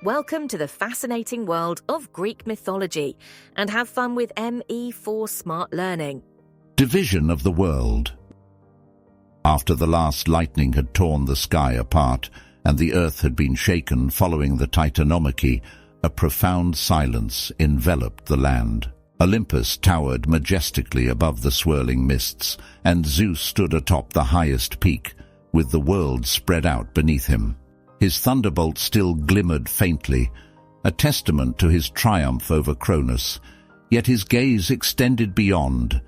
Welcome to the fascinating world of Greek mythology and have fun with ME4 Smart Learning. Division of the world. After the last lightning had torn the sky apart and the earth had been shaken following the Titanomachy, a profound silence enveloped the land. Olympus towered majestically above the swirling mists, and Zeus stood atop the highest peak, with the world spread out beneath him. His thunderbolt still glimmered faintly, a testament to his triumph over Cronus, yet his gaze extended beyond,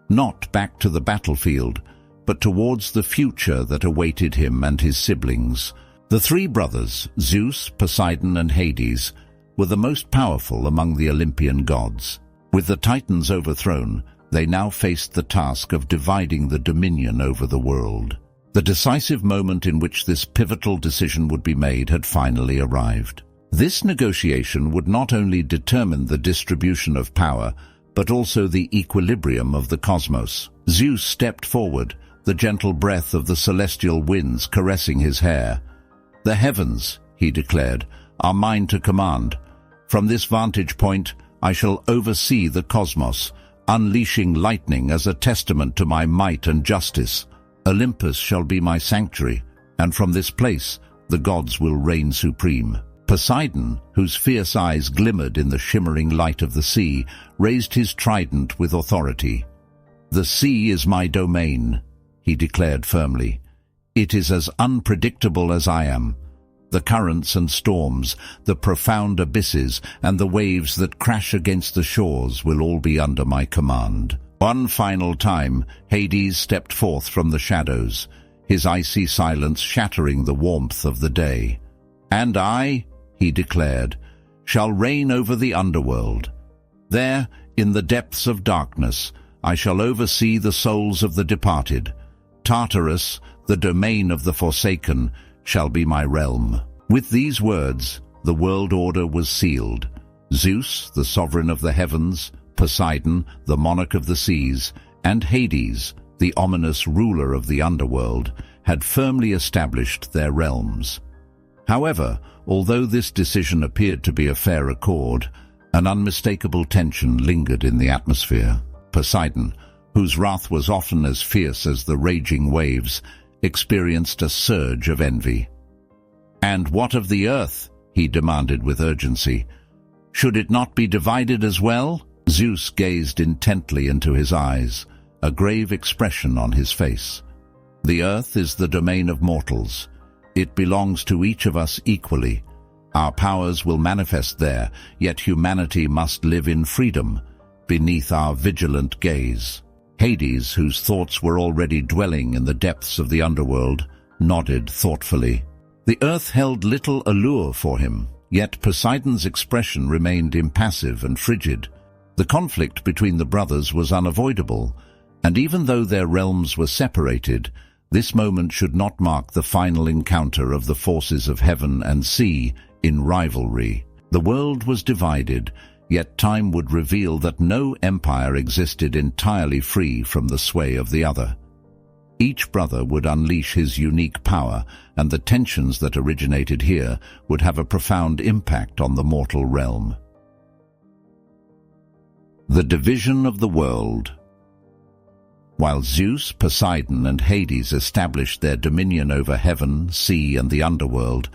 not back to the battlefield, but towards the future that awaited him and his siblings. The three brothers, Zeus, Poseidon, and Hades, were the most powerful among the Olympian gods. With the Titans overthrown, they now faced the task of dividing the dominion over the world. The decisive moment in which this pivotal decision would be made had finally arrived. This negotiation would not only determine the distribution of power, but also the equilibrium of the cosmos. Zeus stepped forward, the gentle breath of the celestial winds caressing his hair. "The heavens," he declared, "are mine to command. From this vantage point, I shall oversee the cosmos, unleashing lightning as a testament to my might and justice. Olympus shall be my sanctuary, and from this place the gods will reign supreme." Poseidon, whose fierce eyes glimmered in the shimmering light of the sea, raised his trident with authority. "The sea is my domain," he declared firmly. "It is as unpredictable as I am. The currents and storms, the profound abysses, and the waves that crash against the shores will all be under my command." One final time, Hades stepped forth from the shadows, his icy silence shattering the warmth of the day. "And I," he declared, "shall reign over the underworld. There, in the depths of darkness, I shall oversee the souls of the departed. Tartarus, the domain of the forsaken, shall be my realm." With these words, the world order was sealed. Zeus, the sovereign of the heavens, Poseidon, the monarch of the seas, and Hades, the ominous ruler of the underworld, had firmly established their realms. However, although this decision appeared to be a fair accord, an unmistakable tension lingered in the atmosphere. Poseidon, whose wrath was often as fierce as the raging waves, experienced a surge of envy. "And what of the earth?" he demanded with urgency. "Should it not be divided as well?" Zeus gazed intently into his eyes, a grave expression on his face. "The earth is the domain of mortals. It belongs to each of us equally. Our powers will manifest there, yet humanity must live in freedom, beneath our vigilant gaze." Hades, whose thoughts were already dwelling in the depths of the underworld, nodded thoughtfully. The earth held little allure for him, yet Poseidon's expression remained impassive and frigid. The conflict between the brothers was unavoidable, and even though their realms were separated, this moment should not mark the final encounter of the forces of heaven and sea in rivalry. The world was divided, yet time would reveal that no empire existed entirely free from the sway of the other. Each brother would unleash his unique power, and the tensions that originated here would have a profound impact on the mortal realm. The division of the world. While Zeus, Poseidon, and Hades established their dominion over heaven, sea, and the underworld,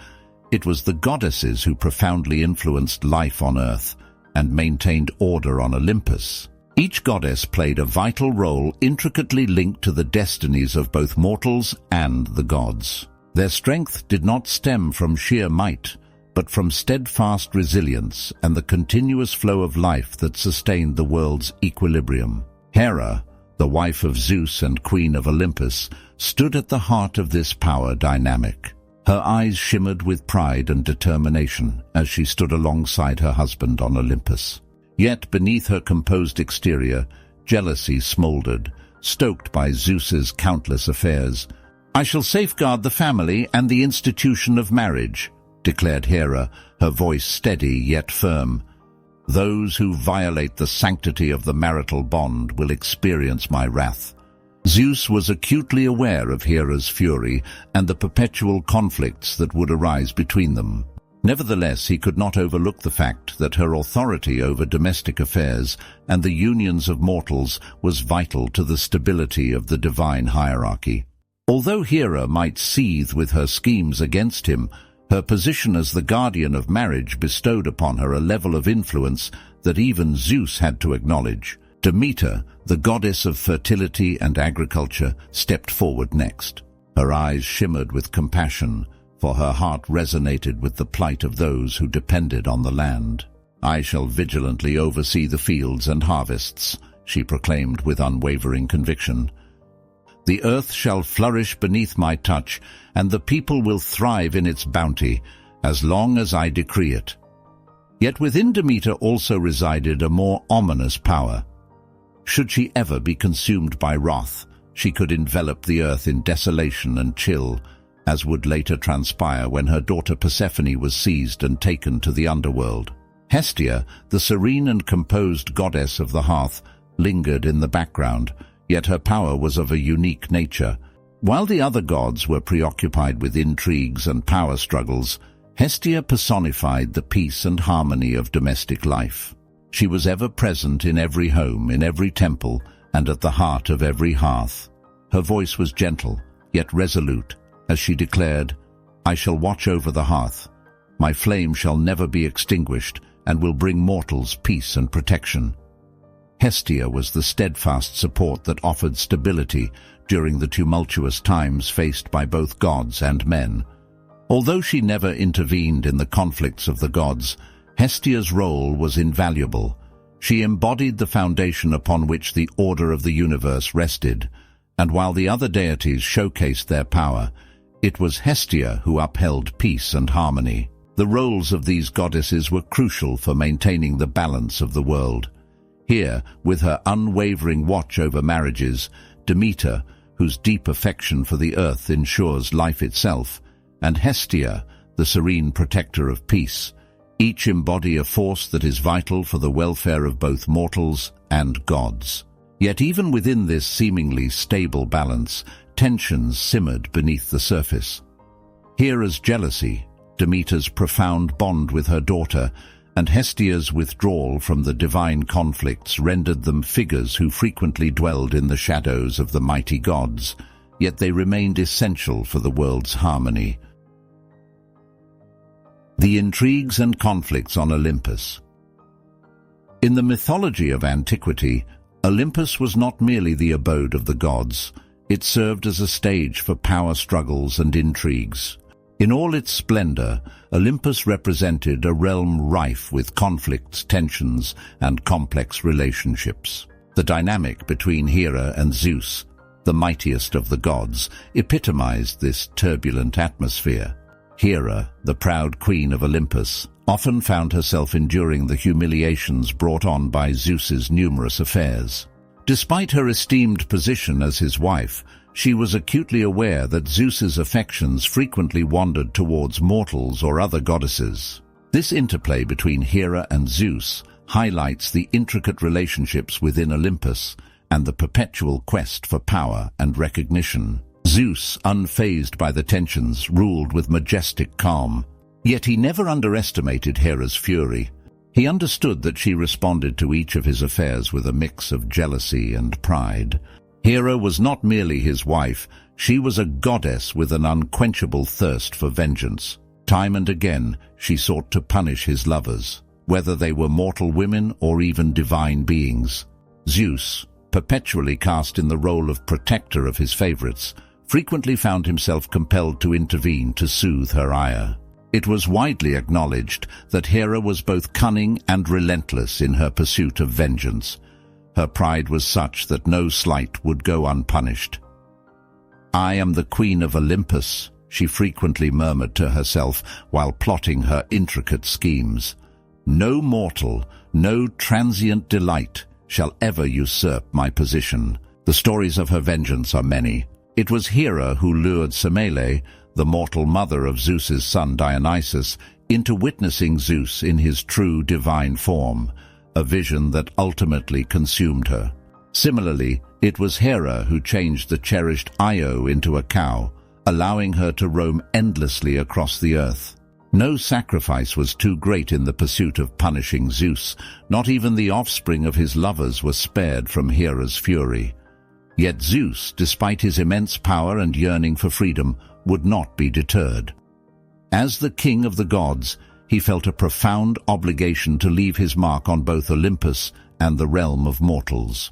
it was the goddesses who profoundly influenced life on earth and maintained order on Olympus. Each goddess played a vital role intricately linked to the destinies of both mortals and the gods. Their strength did not stem from sheer might, but from steadfast resilience and the continuous flow of life that sustained the world's equilibrium. Hera, the wife of Zeus and queen of Olympus, stood at the heart of this power dynamic. Her eyes shimmered with pride and determination as she stood alongside her husband on Olympus. Yet beneath her composed exterior, jealousy smoldered, stoked by Zeus's countless affairs. "I shall safeguard the family and the institution of marriage," declared Hera, her voice steady yet firm. "Those who violate the sanctity of the marital bond will experience my wrath." Zeus was acutely aware of Hera's fury and the perpetual conflicts that would arise between them. Nevertheless, he could not overlook the fact that her authority over domestic affairs and the unions of mortals was vital to the stability of the divine hierarchy. Although Hera might seethe with her schemes against him, her position as the guardian of marriage bestowed upon her a level of influence that even Zeus had to acknowledge. Demeter, the goddess of fertility and agriculture, stepped forward next. Her eyes shimmered with compassion, for her heart resonated with the plight of those who depended on the land. "I shall vigilantly oversee the fields and harvests," she proclaimed with unwavering conviction. "The earth shall flourish beneath my touch, and the people will thrive in its bounty, as long as I decree it." Yet within Demeter also resided a more ominous power. Should she ever be consumed by wrath, she could envelop the earth in desolation and chill, as would later transpire when her daughter Persephone was seized and taken to the underworld. Hestia, the serene and composed goddess of the hearth, lingered in the background, yet her power was of a unique nature. While the other gods were preoccupied with intrigues and power struggles, Hestia personified the peace and harmony of domestic life. She was ever present in every home, in every temple, and at the heart of every hearth. Her voice was gentle, yet resolute, as she declared, "I shall watch over the hearth. My flame shall never be extinguished, and will bring mortals peace and protection." Hestia was the steadfast support that offered stability during the tumultuous times faced by both gods and men. Although she never intervened in the conflicts of the gods, Hestia's role was invaluable. She embodied the foundation upon which the order of the universe rested, and while the other deities showcased their power, it was Hestia who upheld peace and harmony. The roles of these goddesses were crucial for maintaining the balance of the world. Here, with her unwavering watch over marriages, Demeter, whose deep affection for the earth ensures life itself, and Hestia, the serene protector of peace, each embody a force that is vital for the welfare of both mortals and gods. Yet even within this seemingly stable balance, tensions simmered beneath the surface. Hera's jealousy, Demeter's profound bond with her daughter, and Hestia's withdrawal from the divine conflicts rendered them figures who frequently dwelled in the shadows of the mighty gods, yet they remained essential for the world's harmony. The intrigues and conflicts on Olympus. In the mythology of antiquity, Olympus was not merely the abode of the gods. It served as a stage for power struggles and intrigues. In all its splendor, Olympus represented a realm rife with conflicts, tensions, and complex relationships. The dynamic between Hera and Zeus, the mightiest of the gods, epitomized this turbulent atmosphere. Hera, the proud queen of Olympus, often found herself enduring the humiliations brought on by Zeus's numerous affairs. Despite her esteemed position as his wife, she was acutely aware that Zeus's affections frequently wandered towards mortals or other goddesses. This interplay between Hera and Zeus highlights the intricate relationships within Olympus and the perpetual quest for power and recognition. Zeus, unfazed by the tensions, ruled with majestic calm. Yet he never underestimated Hera's fury. He understood that she responded to each of his affairs with a mix of jealousy and pride. Hera was not merely his wife, she was a goddess with an unquenchable thirst for vengeance. Time and again, she sought to punish his lovers, whether they were mortal women or even divine beings. Zeus, perpetually cast in the role of protector of his favorites, frequently found himself compelled to intervene to soothe her ire. It was widely acknowledged that Hera was both cunning and relentless in her pursuit of vengeance. Her pride was such that no slight would go unpunished. "I am the queen of Olympus," she frequently murmured to herself while plotting her intricate schemes. "No mortal, no transient delight shall ever usurp my position." The stories of her vengeance are many. It was Hera who lured Semele, the mortal mother of Zeus's son Dionysus, into witnessing Zeus in his true divine form, a vision that ultimately consumed her. Similarly, it was Hera who changed the cherished Io into a cow, allowing her to roam endlessly across the earth. No sacrifice was too great in the pursuit of punishing Zeus. Not even the offspring of his lovers were spared from Hera's fury. Yet Zeus, despite his immense power and yearning for freedom, would not be deterred. As the king of the gods, he felt a profound obligation to leave his mark on both Olympus and the realm of mortals.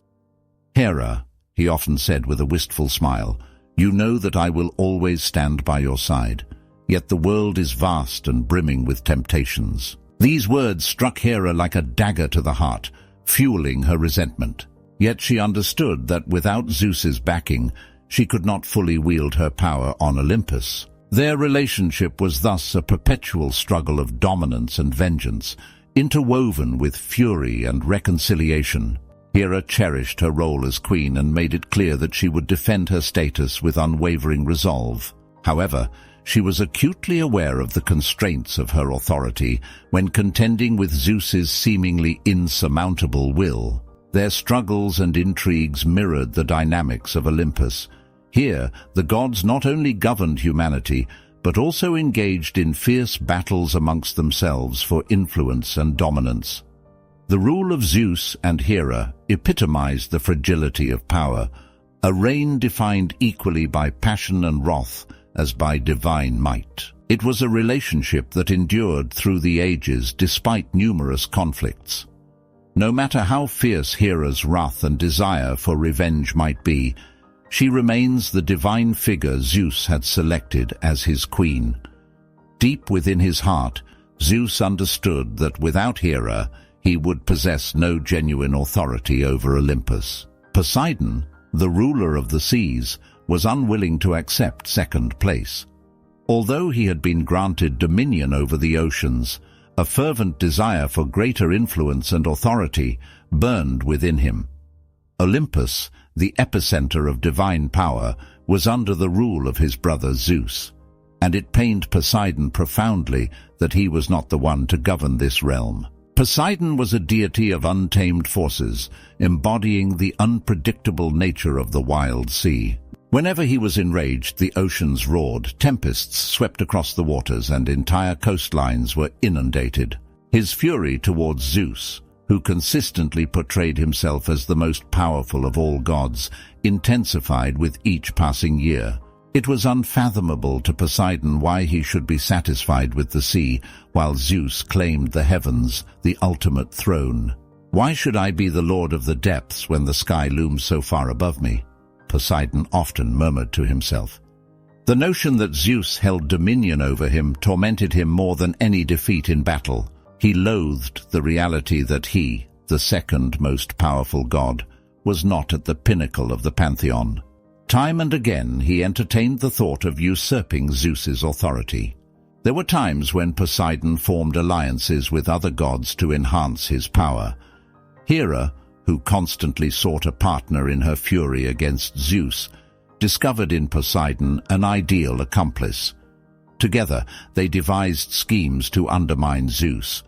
"Hera," he often said with a wistful smile, "you know that I will always stand by your side. Yet the world is vast and brimming with temptations." These words struck Hera like a dagger to the heart, fueling her resentment. Yet she understood that without Zeus's backing, she could not fully wield her power on Olympus. Their relationship was thus a perpetual struggle of dominance and vengeance, interwoven with fury and reconciliation. Hera cherished her role as queen and made it clear that she would defend her status with unwavering resolve. However, she was acutely aware of the constraints of her authority when contending with Zeus's seemingly insurmountable will. Their struggles and intrigues mirrored the dynamics of Olympus. Here, the gods not only governed humanity, but also engaged in fierce battles amongst themselves for influence and dominance. The rule of Zeus and Hera epitomized the fragility of power, a reign defined equally by passion and wrath as by divine might. It was a relationship that endured through the ages despite numerous conflicts. No matter how fierce Hera's wrath and desire for revenge might be, she remains the divine figure Zeus had selected as his queen. Deep within his heart, Zeus understood that without Hera, he would possess no genuine authority over Olympus. Poseidon, the ruler of the seas, was unwilling to accept second place. Although he had been granted dominion over the oceans, a fervent desire for greater influence and authority burned within him. Olympus, the epicenter of divine power, was under the rule of his brother Zeus, and it pained Poseidon profoundly that he was not the one to govern this realm. Poseidon was a deity of untamed forces, embodying the unpredictable nature of the wild sea. Whenever he was enraged, the oceans roared, tempests swept across the waters, and entire coastlines were inundated. His fury towards Zeus, who consistently portrayed himself as the most powerful of all gods, intensified with each passing year. It was unfathomable to Poseidon why he should be satisfied with the sea, while Zeus claimed the heavens, the ultimate throne. "Why should I be the lord of the depths when the sky looms so far above me?" Poseidon often murmured to himself. The notion that Zeus held dominion over him tormented him more than any defeat in battle. He loathed the reality that he, the second most powerful god, was not at the pinnacle of the pantheon. Time and again he entertained the thought of usurping Zeus's authority. There were times when Poseidon formed alliances with other gods to enhance his power. Hera, who constantly sought a partner in her fury against Zeus, discovered in Poseidon an ideal accomplice. Together, they devised schemes to undermine Zeus.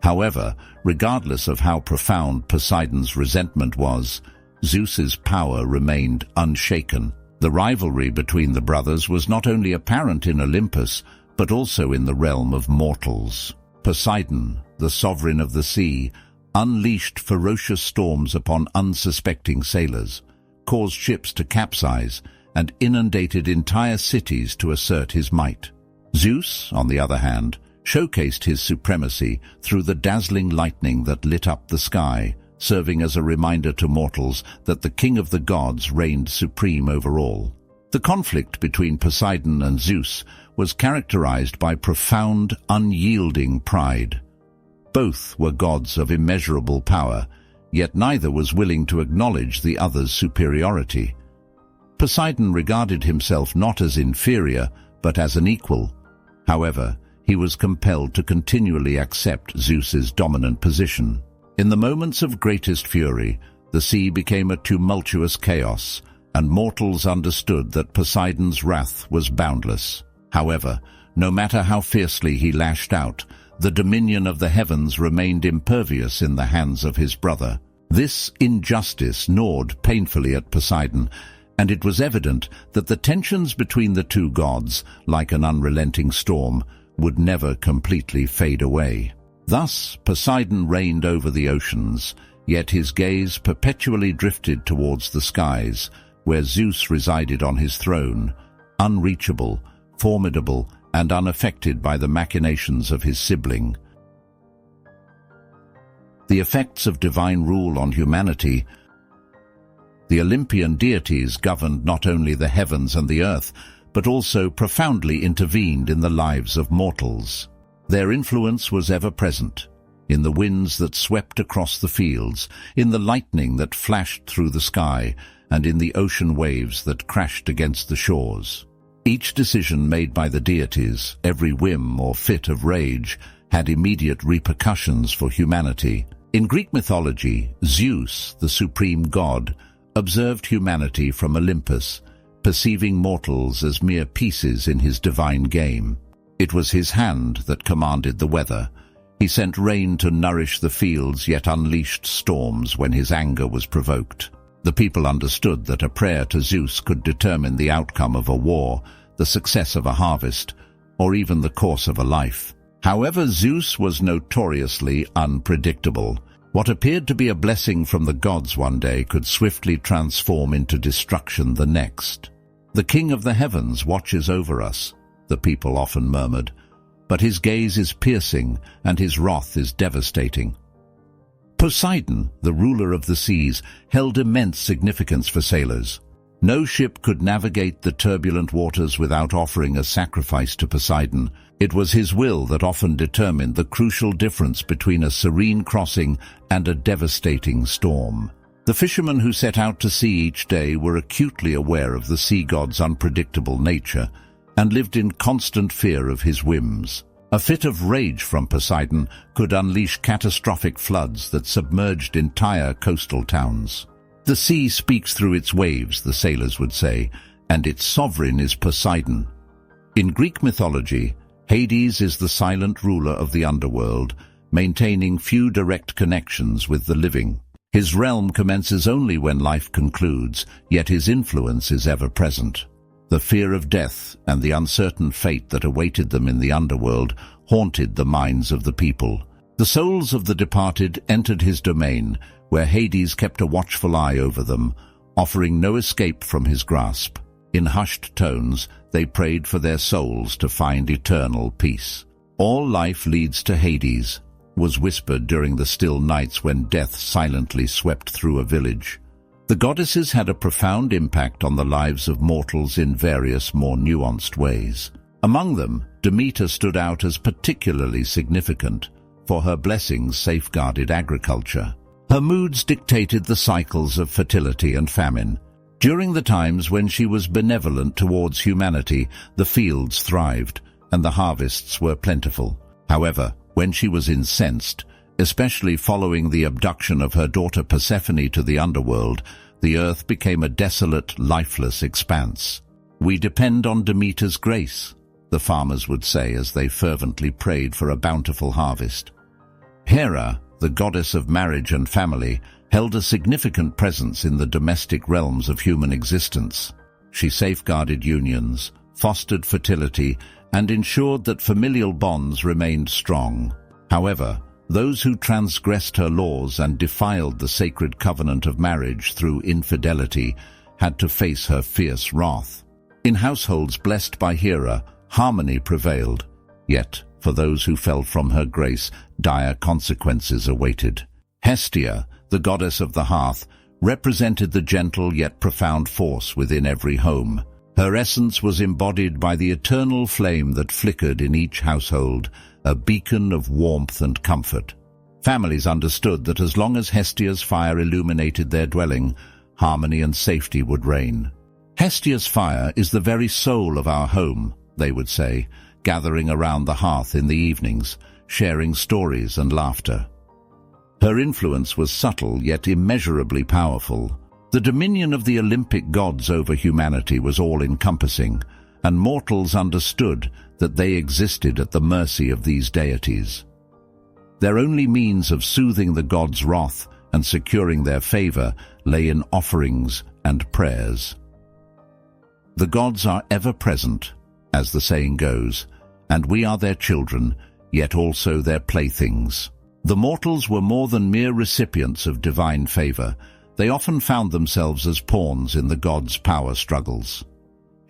However, regardless of how profound Poseidon's resentment was, Zeus's power remained unshaken. The rivalry between the brothers was not only apparent in Olympus, but also in the realm of mortals. Poseidon, the sovereign of the sea, unleashed ferocious storms upon unsuspecting sailors, caused ships to capsize, and inundated entire cities to assert his might. Zeus, on the other hand, showcased his supremacy through the dazzling lightning that lit up the sky, serving as a reminder to mortals that the king of the gods reigned supreme over all. The conflict between Poseidon and Zeus was characterized by profound, unyielding pride. Both were gods of immeasurable power, yet neither was willing to acknowledge the other's superiority. Poseidon regarded himself not as inferior, but as an equal. However, he was compelled to continually accept Zeus's dominant position. In the moments of greatest fury, the sea became a tumultuous chaos, and mortals understood that Poseidon's wrath was boundless. However, no matter how fiercely he lashed out, the dominion of the heavens remained impervious in the hands of his brother. This injustice gnawed painfully at Poseidon, and it was evident that the tensions between the two gods, like an unrelenting storm, would never completely fade away. Thus, Poseidon reigned over the oceans, yet his gaze perpetually drifted towards the skies, where Zeus resided on his throne, unreachable, formidable, and unaffected by the machinations of his sibling. The effects of divine rule on humanity. The Olympian deities governed not only the heavens and the earth, but also profoundly intervened in the lives of mortals. Their influence was ever present, in the winds that swept across the fields, in the lightning that flashed through the sky, and in the ocean waves that crashed against the shores. Each decision made by the deities, every whim or fit of rage, had immediate repercussions for humanity. In Greek mythology, Zeus, the supreme god, observed humanity from Olympus, perceiving mortals as mere pieces in his divine game. It was his hand that commanded the weather. He sent rain to nourish the fields, yet unleashed storms when his anger was provoked. The people understood that a prayer to Zeus could determine the outcome of a war, the success of a harvest, or even the course of a life. However, Zeus was notoriously unpredictable. What appeared to be a blessing from the gods one day could swiftly transform into destruction the next. "The King of the Heavens watches over us," the people often murmured, "but his gaze is piercing and his wrath is devastating." Poseidon, the ruler of the seas, held immense significance for sailors. No ship could navigate the turbulent waters without offering a sacrifice to Poseidon. It was his will that often determined the crucial difference between a serene crossing and a devastating storm. The fishermen who set out to sea each day were acutely aware of the sea god's unpredictable nature and lived in constant fear of his whims. A fit of rage from Poseidon could unleash catastrophic floods that submerged entire coastal towns. "The sea speaks through its waves," the sailors would say, "and its sovereign is Poseidon." In Greek mythology, Hades is the silent ruler of the underworld, maintaining few direct connections with the living. His realm commences only when life concludes, yet his influence is ever present. The fear of death and the uncertain fate that awaited them in the underworld haunted the minds of the people. The souls of the departed entered his domain, where Hades kept a watchful eye over them, offering no escape from his grasp. In hushed tones, they prayed for their souls to find eternal peace. "All life leads to Hades," was whispered during the still nights when death silently swept through a village. The goddesses had a profound impact on the lives of mortals in various more nuanced ways. Among them, Demeter stood out as particularly significant, for her blessings safeguarded agriculture. Her moods dictated the cycles of fertility and famine. During the times when she was benevolent towards humanity, the fields thrived, and the harvests were plentiful. However, when she was incensed, especially following the abduction of her daughter Persephone to the underworld, the earth became a desolate, lifeless expanse. "We depend on Demeter's grace," the farmers would say as they fervently prayed for a bountiful harvest. Hera, the goddess of marriage and family, held a significant presence in the domestic realms of human existence. She safeguarded unions, fostered fertility, and ensured that familial bonds remained strong. However, those who transgressed her laws and defiled the sacred covenant of marriage through infidelity had to face her fierce wrath. In households blessed by Hera, harmony prevailed, yet for those who fell from her grace, dire consequences awaited. Hestia, the goddess of the hearth, represented the gentle yet profound force within every home. Her essence was embodied by the eternal flame that flickered in each household, a beacon of warmth and comfort. Families understood that as long as Hestia's fire illuminated their dwelling, harmony and safety would reign. "Hestia's fire is the very soul of our home," they would say, gathering around the hearth in the evenings, sharing stories and laughter. Her influence was subtle yet immeasurably powerful. The dominion of the Olympic gods over humanity was all-encompassing, and mortals understood that they existed at the mercy of these deities. Their only means of soothing the gods' wrath and securing their favor lay in offerings and prayers. The gods are ever present, as the saying goes, and we are their children, yet also their playthings. The mortals were more than mere recipients of divine favor. They often found themselves as pawns in the gods' power struggles.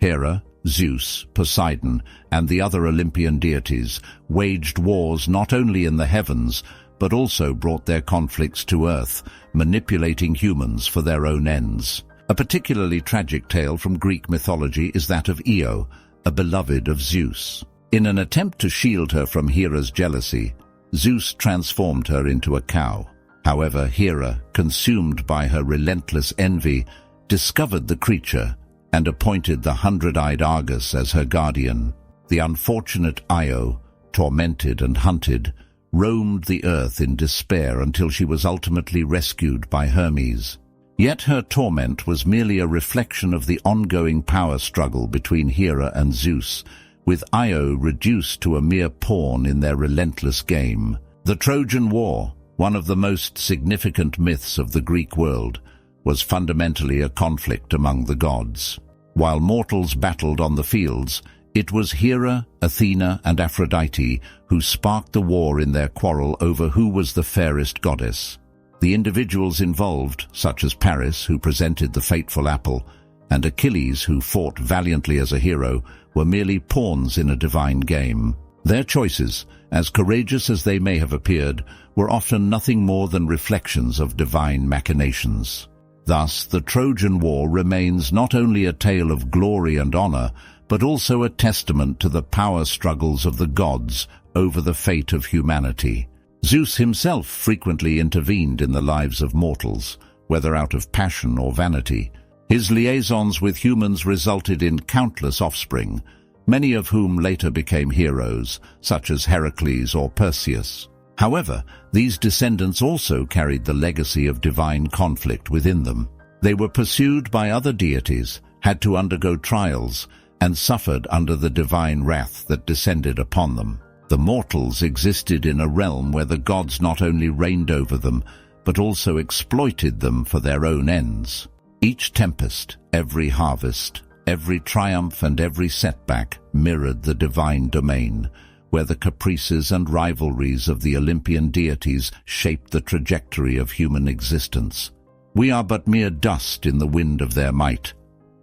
Hera, Zeus, Poseidon, and the other Olympian deities waged wars not only in the heavens, but also brought their conflicts to earth, manipulating humans for their own ends. A particularly tragic tale from Greek mythology is that of Io, a beloved of Zeus. In an attempt to shield her from Hera's jealousy, Zeus transformed her into a cow. However, Hera, consumed by her relentless envy, discovered the creature and appointed the hundred-eyed Argus as her guardian. The unfortunate Io, tormented and hunted, roamed the earth in despair until she was ultimately rescued by Hermes. Yet her torment was merely a reflection of the ongoing power struggle between Hera and Zeus, with Io reduced to a mere pawn in their relentless game. The Trojan War, one of the most significant myths of the Greek world, was fundamentally a conflict among the gods. While mortals battled on the fields, it was Hera, Athena, and Aphrodite who sparked the war in their quarrel over who was the fairest goddess. The individuals involved, such as Paris, who presented the fateful apple, and Achilles, who fought valiantly as a hero, were merely pawns in a divine game. Their choices, as courageous as they may have appeared, were often nothing more than reflections of divine machinations. Thus, the Trojan War remains not only a tale of glory and honor, but also a testament to the power struggles of the gods over the fate of humanity. Zeus himself frequently intervened in the lives of mortals, whether out of passion or vanity. His liaisons with humans resulted in countless offspring, many of whom later became heroes, such as Heracles or Perseus. However, these descendants also carried the legacy of divine conflict within them. They were pursued by other deities, had to undergo trials, and suffered under the divine wrath that descended upon them. The mortals existed in a realm where the gods not only reigned over them, but also exploited them for their own ends. Each tempest, every harvest, every triumph and every setback mirrored the divine domain, where the caprices and rivalries of the Olympian deities shaped the trajectory of human existence. "We are but mere dust in the wind of their might,"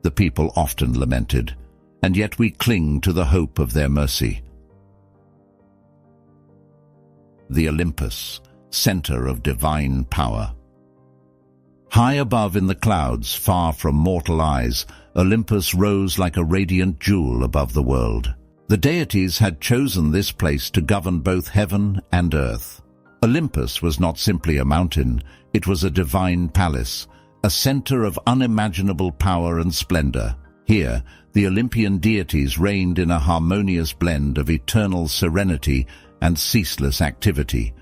the people often lamented, and yet we cling to the hope of their mercy. The Olympus, center of divine power. High above in the clouds, far from mortal eyes, Olympus rose like a radiant jewel above the world. The deities had chosen this place to govern both heaven and earth. Olympus was not simply a mountain, it was a divine palace, a center of unimaginable power and splendor. Here, the Olympian deities reigned in a harmonious blend of eternal serenity and ceaseless activity.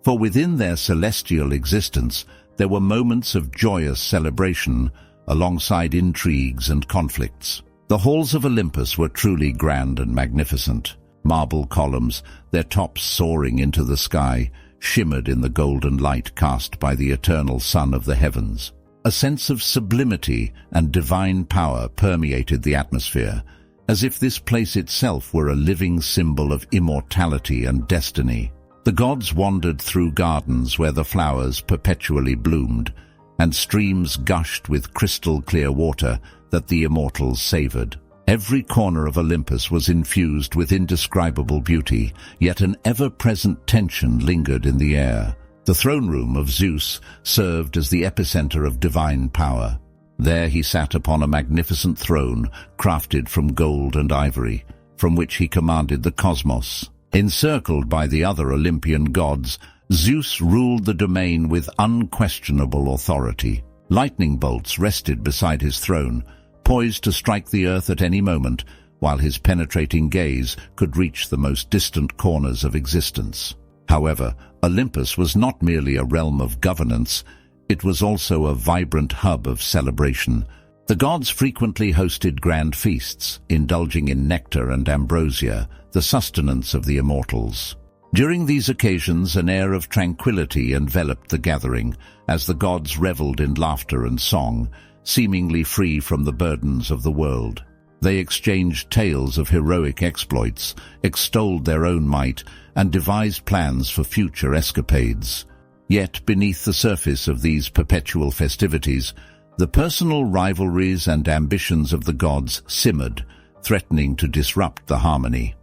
For within their celestial existence, there were moments of joyous celebration, alongside intrigues and conflicts. The halls of Olympus were truly grand and magnificent. Marble columns, their tops soaring into the sky, shimmered in the golden light cast by the eternal sun of the heavens. A sense of sublimity and divine power permeated the atmosphere, as if this place itself were a living symbol of immortality and destiny. The gods wandered through gardens where the flowers perpetually bloomed, and streams gushed with crystal-clear water that the immortals savored. Every corner of Olympus was infused with indescribable beauty, yet an ever-present tension lingered in the air. The throne room of Zeus served as the epicenter of divine power. There he sat upon a magnificent throne crafted from gold and ivory, from which he commanded the cosmos. Encircled by the other Olympian gods, Zeus ruled the domain with unquestionable authority. Lightning bolts rested beside his throne, poised to strike the earth at any moment, while his penetrating gaze could reach the most distant corners of existence. However, Olympus was not merely a realm of governance, it was also a vibrant hub of celebration. The gods frequently hosted grand feasts, indulging in nectar and ambrosia, the sustenance of the immortals. During these occasions, an air of tranquility enveloped the gathering, as the gods reveled in laughter and song, seemingly free from the burdens of the world. They exchanged tales of heroic exploits, extolled their own might, and devised plans for future escapades. Yet beneath the surface of these perpetual festivities, the personal rivalries and ambitions of the gods simmered, threatening to disrupt the harmony.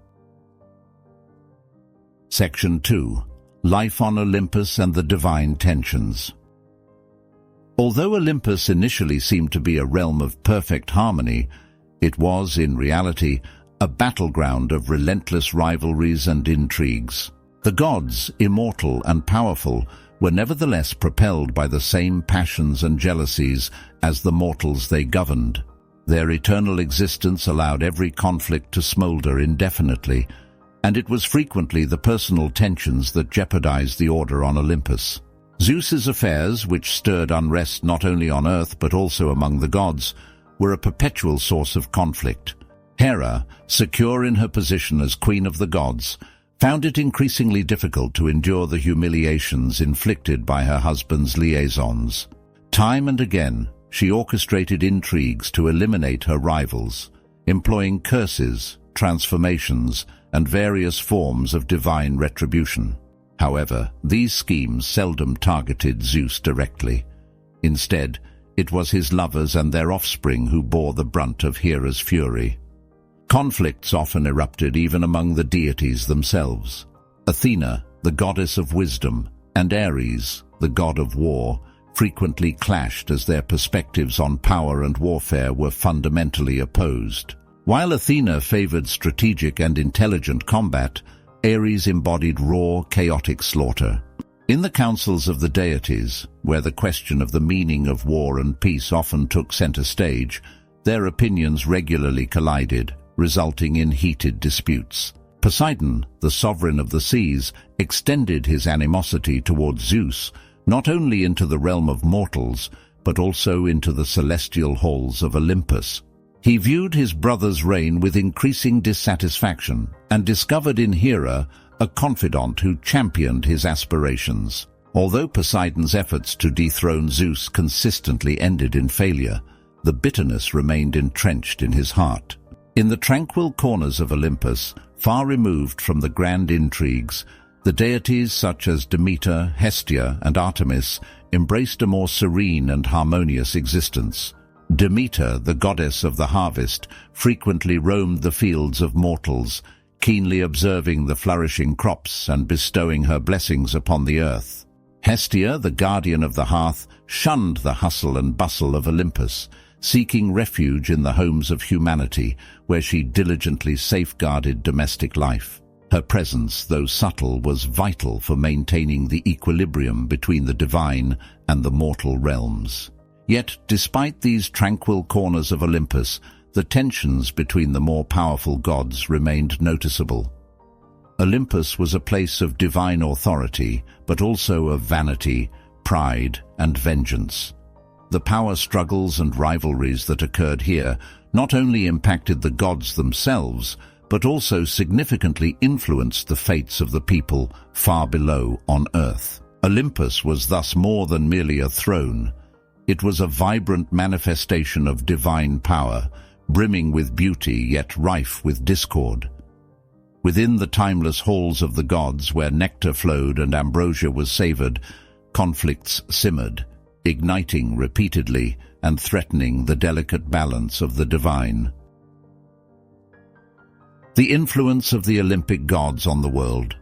Section 2. Life on Olympus and the Divine Tensions. Although Olympus initially seemed to be a realm of perfect harmony, it was, in reality, a battleground of relentless rivalries and intrigues. The gods, immortal and powerful, were nevertheless propelled by the same passions and jealousies as the mortals they governed. Their eternal existence allowed every conflict to smolder indefinitely, and it was frequently the personal tensions that jeopardized the order on Olympus. Zeus's affairs, which stirred unrest not only on Earth but also among the gods, were a perpetual source of conflict. Hera, secure in her position as queen of the gods, found it increasingly difficult to endure the humiliations inflicted by her husband's liaisons. Time and again, she orchestrated intrigues to eliminate her rivals, employing curses, transformations, and various forms of divine retribution. However, these schemes seldom targeted Zeus directly. Instead, it was his lovers and their offspring who bore the brunt of Hera's fury. Conflicts often erupted even among the deities themselves. Athena, the goddess of wisdom, and Ares, the god of war, frequently clashed as their perspectives on power and warfare were fundamentally opposed. While Athena favored strategic and intelligent combat, Ares embodied raw, chaotic slaughter. In the councils of the deities, where the question of the meaning of war and peace often took center stage, their opinions regularly collided, resulting in heated disputes. Poseidon, the sovereign of the seas, extended his animosity towards Zeus, not only into the realm of mortals, but also into the celestial halls of Olympus. He viewed his brother's reign with increasing dissatisfaction and discovered in Hera a confidant who championed his aspirations. Although Poseidon's efforts to dethrone Zeus consistently ended in failure, the bitterness remained entrenched in his heart. In the tranquil corners of Olympus, far removed from the grand intrigues, the deities such as Demeter, Hestia, and Artemis embraced a more serene and harmonious existence. Demeter, the goddess of the harvest, frequently roamed the fields of mortals, keenly observing the flourishing crops and bestowing her blessings upon the earth. Hestia, the guardian of the hearth, shunned the hustle and bustle of Olympus, seeking refuge in the homes of humanity, where she diligently safeguarded domestic life. Her presence, though subtle, was vital for maintaining the equilibrium between the divine and the mortal realms. Yet, despite these tranquil corners of Olympus, the tensions between the more powerful gods remained noticeable. Olympus was a place of divine authority, but also of vanity, pride, and vengeance. The power struggles and rivalries that occurred here not only impacted the gods themselves, but also significantly influenced the fates of the people far below on Earth. Olympus was thus more than merely a throne. It was a vibrant manifestation of divine power, brimming with beauty yet rife with discord. Within the timeless halls of the gods, where nectar flowed and ambrosia was savored, conflicts simmered, igniting repeatedly and threatening the delicate balance of the divine. The influence of the Olympic gods on the world.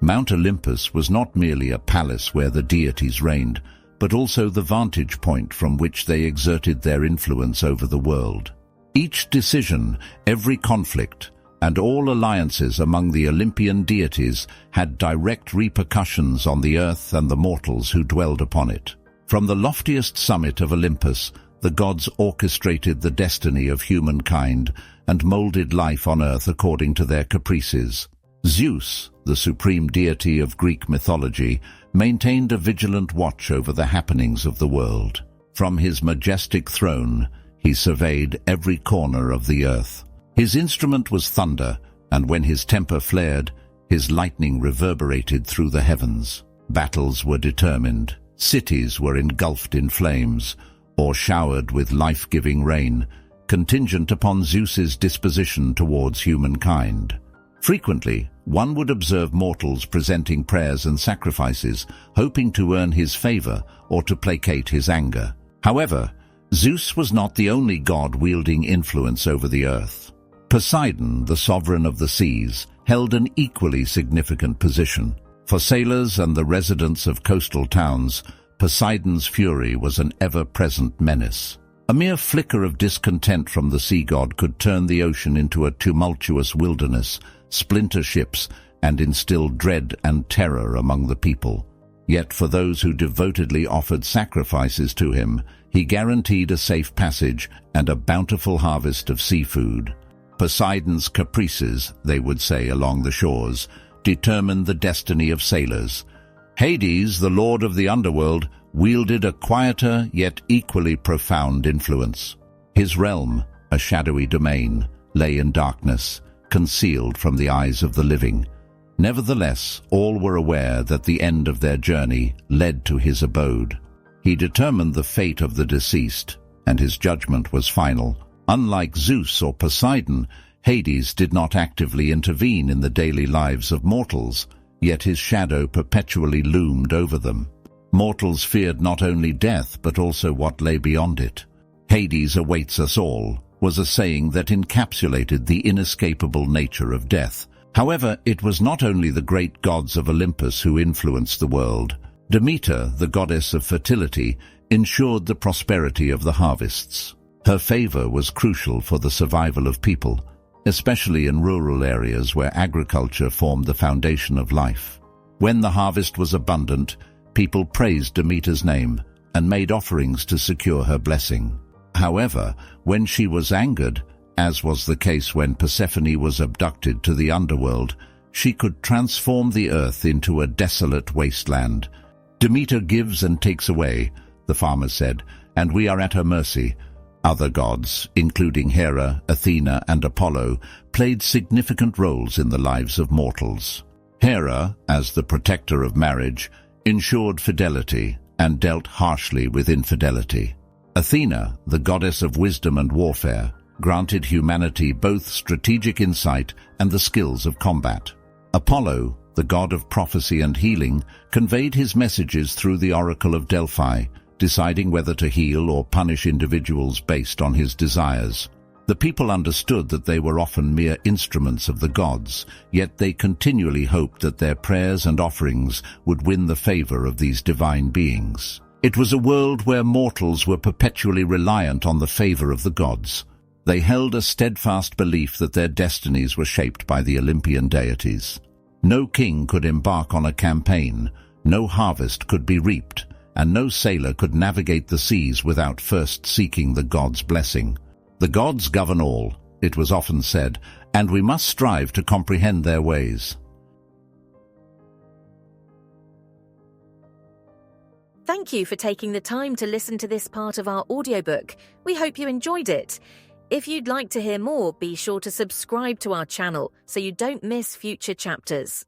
Mount Olympus was not merely a palace where the deities reigned, but also the vantage point from which they exerted their influence over the world. Each decision, every conflict, and all alliances among the Olympian deities had direct repercussions on the earth and the mortals who dwelled upon it. From the loftiest summit of Olympus, the gods orchestrated the destiny of humankind and molded life on earth according to their caprices. Zeus, the supreme deity of Greek mythology, maintained a vigilant watch over the happenings of the world. From his majestic throne, he surveyed every corner of the earth. His instrument was thunder, and when his temper flared, his lightning reverberated through the heavens. Battles were determined, cities were engulfed in flames, or showered with life-giving rain, contingent upon Zeus's disposition towards humankind. Frequently, one would observe mortals presenting prayers and sacrifices, hoping to earn his favor or to placate his anger. However, Zeus was not the only god wielding influence over the earth. Poseidon, the sovereign of the seas, held an equally significant position. For sailors and the residents of coastal towns, Poseidon's fury was an ever-present menace. A mere flicker of discontent from the sea god could turn the ocean into a tumultuous wilderness, splinter ships, and instill dread and terror among the people. Yet for those who devotedly offered sacrifices to him, he guaranteed a safe passage and a bountiful harvest of seafood. Poseidon's caprices, they would say along the shores, determined the destiny of sailors. Hades, the lord of the underworld, wielded a quieter yet equally profound influence. His realm, a shadowy domain, lay in darkness, concealed from the eyes of the living. Nevertheless, all were aware that the end of their journey led to his abode. He determined the fate of the deceased, and his judgment was final. Unlike Zeus or Poseidon, Hades did not actively intervene in the daily lives of mortals, yet his shadow perpetually loomed over them. Mortals feared not only death, but also what lay beyond it. "Hades awaits us all," was a saying that encapsulated the inescapable nature of death. However, it was not only the great gods of Olympus who influenced the world. Demeter, the goddess of fertility, ensured the prosperity of the harvests. Her favor was crucial for the survival of people, especially in rural areas where agriculture formed the foundation of life. When the harvest was abundant, people praised Demeter's name and made offerings to secure her blessing. However, when she was angered, as was the case when Persephone was abducted to the underworld, she could transform the earth into a desolate wasteland. "Demeter gives and takes away," the farmers said, "and we are at her mercy." Other gods, including Hera, Athena, and Apollo, played significant roles in the lives of mortals. Hera, as the protector of marriage, ensured fidelity and dealt harshly with infidelity. Athena, the goddess of wisdom and warfare, granted humanity both strategic insight and the skills of combat. Apollo, the god of prophecy and healing, conveyed his messages through the oracle of Delphi, deciding whether to heal or punish individuals based on his desires. The people understood that they were often mere instruments of the gods, yet they continually hoped that their prayers and offerings would win the favor of these divine beings. It was a world where mortals were perpetually reliant on the favor of the gods. They held a steadfast belief that their destinies were shaped by the Olympian deities. No king could embark on a campaign, no harvest could be reaped, and no sailor could navigate the seas without first seeking the gods' blessing. "The gods govern all," it was often said, "and we must strive to comprehend their ways." Thank you for taking the time to listen to this part of our audiobook. We hope you enjoyed it. If you'd like to hear more, be sure to subscribe to our channel so you don't miss future chapters.